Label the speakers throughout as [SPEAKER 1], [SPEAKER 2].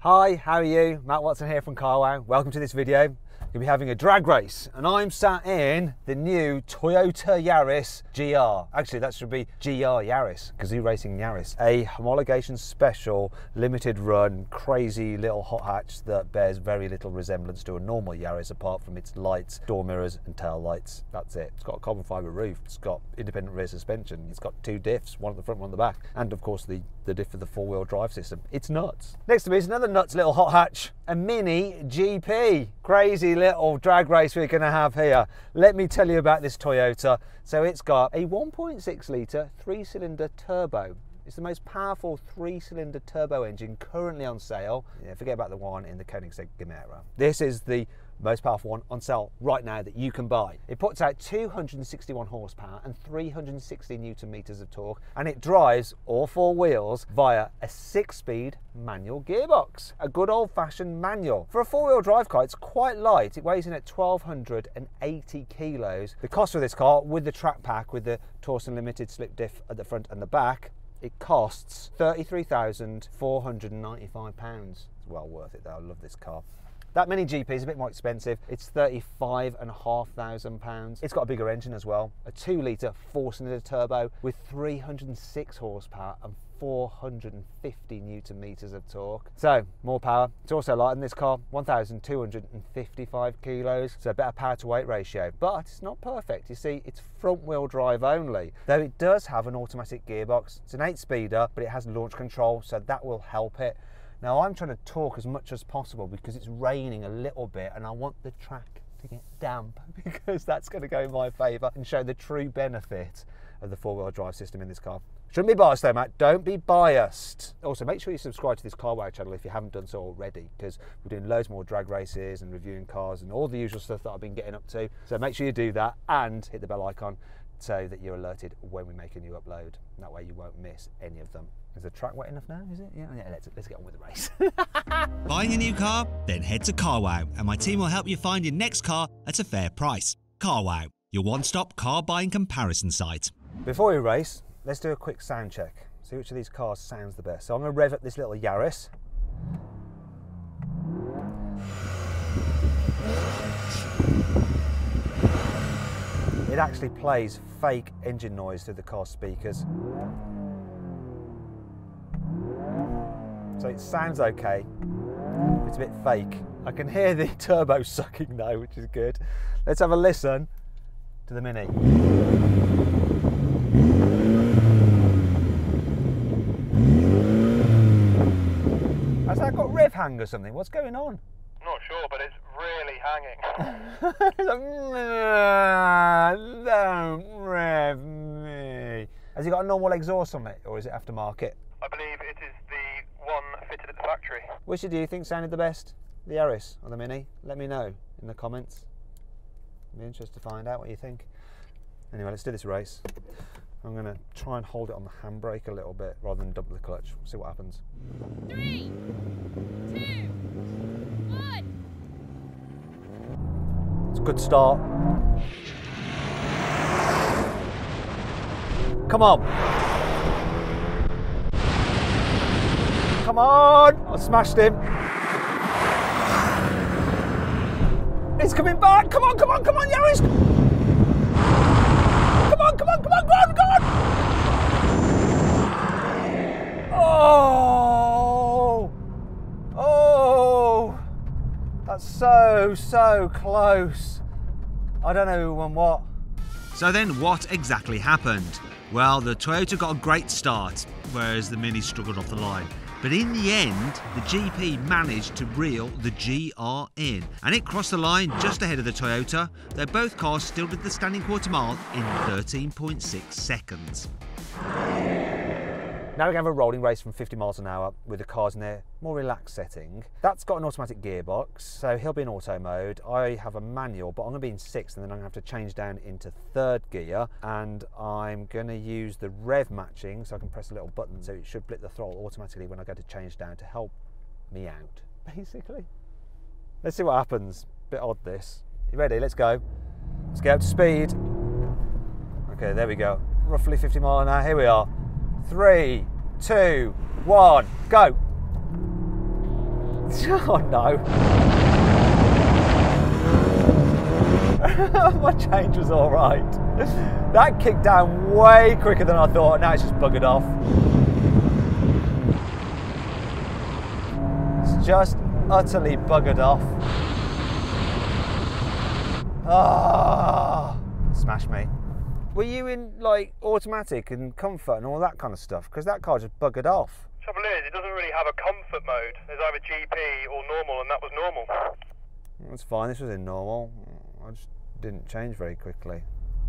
[SPEAKER 1] Hi, how are you? Matt Watson here from Carwow. Welcome to this video. You'll be having a drag race and I'm sat in the new Toyota Yaris GR. Actually, that should be GR Yaris because you're racing Yaris. A homologation special, limited run, crazy little hot hatch that bears very little resemblance to a normal Yaris apart from its lights, door mirrors and tail lights. That's it. It's got a carbon fibre roof, it's got independent rear suspension, it's got two diffs, one at the front, one at the back, and of course the diff of the four-wheel drive system. It's nuts. Next to me is another nuts little hot hatch, a mini GP. Crazy little drag race we're going to have here. Let me tell you about this Toyota. So it's got a 1.6 litre 3-cylinder turbo. It's the most powerful 3-cylinder turbo engine currently on sale. Yeah, forget about the one in the Koenigsegg Gemera. This is the most powerful one on sale right now that you can buy. It puts out 261 horsepower and 360 newton meters of torque, and it drives all four wheels via a 6-speed manual gearbox, a good old-fashioned manual. For a four-wheel drive car, it's quite light. It weighs in at 1,280 kilos. The cost of this car, with the track pack, with the Torsen limited slip diff at the front and the back, it costs £33,495. It's well worth it though. I love this car. That mini GP is a bit more expensive. It's £35,500. It's got a bigger engine as well. A 2-litre 4-cylinder turbo with 306 horsepower and 450 newton meters of torque. So more power. It's also lighter than this car, 1,255 kilos. So a better power to weight ratio, but it's not perfect. You see, it's front wheel drive only, though it does have an automatic gearbox. It's an 8-speeder, but it has launch control, so that will help it. Now I'm trying to talk as much as possible because it's raining a little bit and I want the track to get damp because that's going to go in my favour and show the true benefit of the four-wheel drive system in this car. Shouldn't be biased though, Matt. Don't be biased. Also, make sure you subscribe to this Carwow channel if you haven't done so already, because we're doing loads more drag races and reviewing cars and all the usual stuff that I've been getting up to. So make sure you do that and hit the bell icon so that you're alerted when we make a new upload. That way you won't miss any of them. Is the track wet enough now, is it? Yeah, let's get on with the race.
[SPEAKER 2] Buying a new car? Then head to Carwow and my team will help you find your next car at a fair price. Carwow, your one-stop car buying comparison site.
[SPEAKER 1] Before we race, let's do a quick sound check. See which of these cars sounds the best. So I'm going to rev up this little Yaris. It actually plays fake engine noise through the car speakers. So it sounds okay, it's a bit fake. I can hear the turbo sucking though, which is good. Let's have a listen to the Mini. Has that got rev hang or something? What's going on?
[SPEAKER 3] I'm not sure, but it's really hanging.
[SPEAKER 1] It's like, don't rev me. Has it got a normal exhaust on it, or is it aftermarket?
[SPEAKER 3] I believe it is the one fitted at the factory.
[SPEAKER 1] Which do you think sounded the best? The Yaris or the Mini? Let me know in the comments. I'd be interested to find out what you think. Anyway, let's do this race. I'm going to try and hold it on the handbrake a little bit rather than dump the clutch. See what happens.
[SPEAKER 4] 3, 2, 1.
[SPEAKER 1] It's a good start. Come on. Come on! I smashed him. He's coming back. Come on, come on, come on, Yaris! Come on, come on, come on, go on, go on! Oh! Oh! That's so close. I don't know who won what.
[SPEAKER 2] So then what exactly happened? Well, the Toyota got a great start, whereas the Mini struggled off the line. But in the end, the GP managed to reel the GR in, and it crossed the line just ahead of the Toyota, though both cars still did the standing quarter mile in 13.6 seconds.
[SPEAKER 1] Now we're going to have a rolling race from 50 miles an hour with the cars in their more relaxed setting. That's got an automatic gearbox, so he'll be in auto mode. I have a manual, but I'm going to be in 6th, and then I'm going to have to change down into 3rd gear, and I'm going to use the rev matching, so I can press a little button, so it should blip the throttle automatically when I go to change down to help me out, basically. Let's see what happens. Bit odd this. You ready? Let's go. Let's get up to speed. Okay, there we go. Roughly 50 miles an hour. Here we are. 3, 2, 1, go. Oh no. My change was all right. That kicked down way quicker than I thought. Now it's just buggered off. It's just utterly buggered off. Ah, smash me. Were you in like automatic and comfort and all that kind of stuff? Because that car just buggered off.
[SPEAKER 3] Trouble is, it doesn't really have a comfort mode. There's either GP or normal, and that was normal.
[SPEAKER 1] That's fine, this was in normal. I just didn't change very quickly.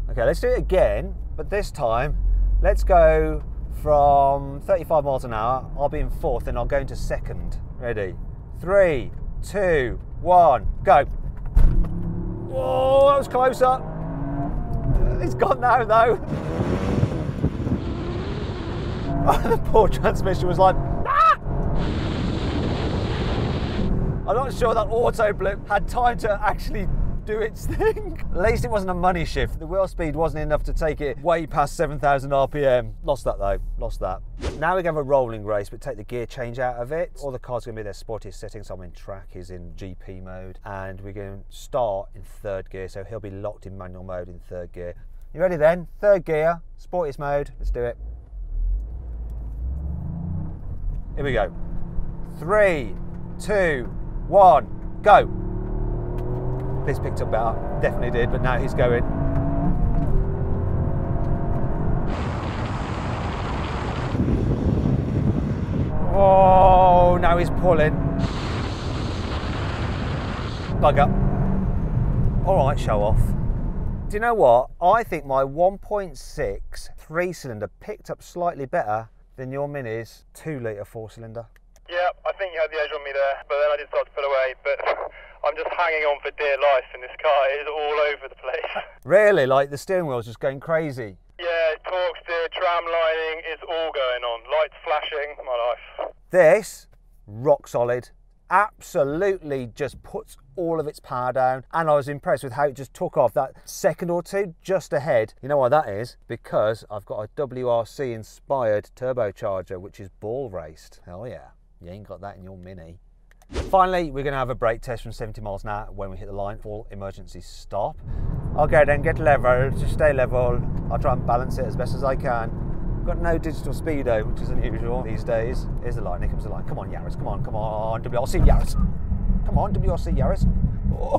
[SPEAKER 1] Okay, let's do it again, but this time, let's go from 35 miles an hour. I'll be in fourth and I'll go into second. Ready? 3, 2, 1, go. Whoa, that was closer. It's gone now though. The poor transmission was like, ah! I'm not sure that auto blip had time to actually do its thing. At least it wasn't a money shift. The wheel speed wasn't enough to take it way past 7,000 RPM. Lost that though, lost that. Now we're going to have a rolling race, but take the gear change out of it. All the cars are going to be their sportiest settings. So I'm in track, he's in GP mode, and we're going to start in third gear, so he'll be locked in manual mode in third gear. You ready then? Third gear, sportiest mode, let's do it. Here we go. 3, 2, 1, go. This picked up better, definitely did, but now he's going. Oh, now he's pulling. Bugger. All right, show off. Do you know what? I think my 1.6 3-cylinder picked up slightly better than your Mini's 2-litre 4-cylinder.
[SPEAKER 3] Yeah, I think you had the edge on me there, but then I did start to pull away, but I'm just hanging on for dear life in this car. It is all over the place.
[SPEAKER 1] Really? Like the steering wheel's just going crazy?
[SPEAKER 3] Yeah, torque steer, tram lining, it's all going on. Lights flashing, my life.
[SPEAKER 1] This, rock solid. Absolutely just puts all of its power down, and I was impressed with how it just took off that second or two just ahead. You know why that is? Because I've got a WRC inspired turbocharger which is ball raced. Hell yeah, you ain't got that in your Mini. Finally, we're going to have a brake test from 70 miles an hour when we hit the line. Full emergency stop. Okay then, get level, just stay level. I'll try and balance it as best as I can. Got no digital speedo, which is unusual these days. Here's the line, here comes the line. Come on, Yaris, come on, WRC Yaris. Come on, WRC Yaris. Oh.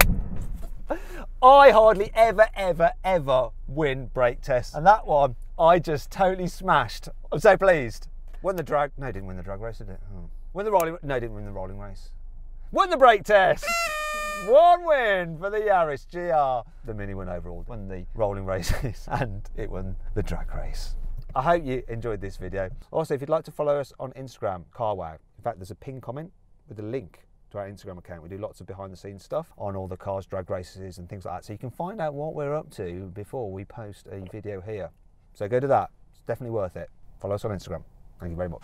[SPEAKER 1] I hardly ever win brake tests. And that one, I just totally smashed. I'm so pleased. Won the drag, no, didn't win the drag race, did it? Oh. Won the rolling, no, didn't win the rolling race. Won the brake test. One win for the Yaris GR. The Mini won overall, won the rolling races, and it won the drag race. I hope you enjoyed this video. Also, if you'd like to follow us on Instagram, carwow. In fact, there's a pinned comment with a link to our Instagram account. We do lots of behind the scenes stuff on all the cars, drag races and things like that. So you can find out what we're up to before we post a video here. So go to that. It's definitely worth it. Follow us on Instagram. Thank you very much.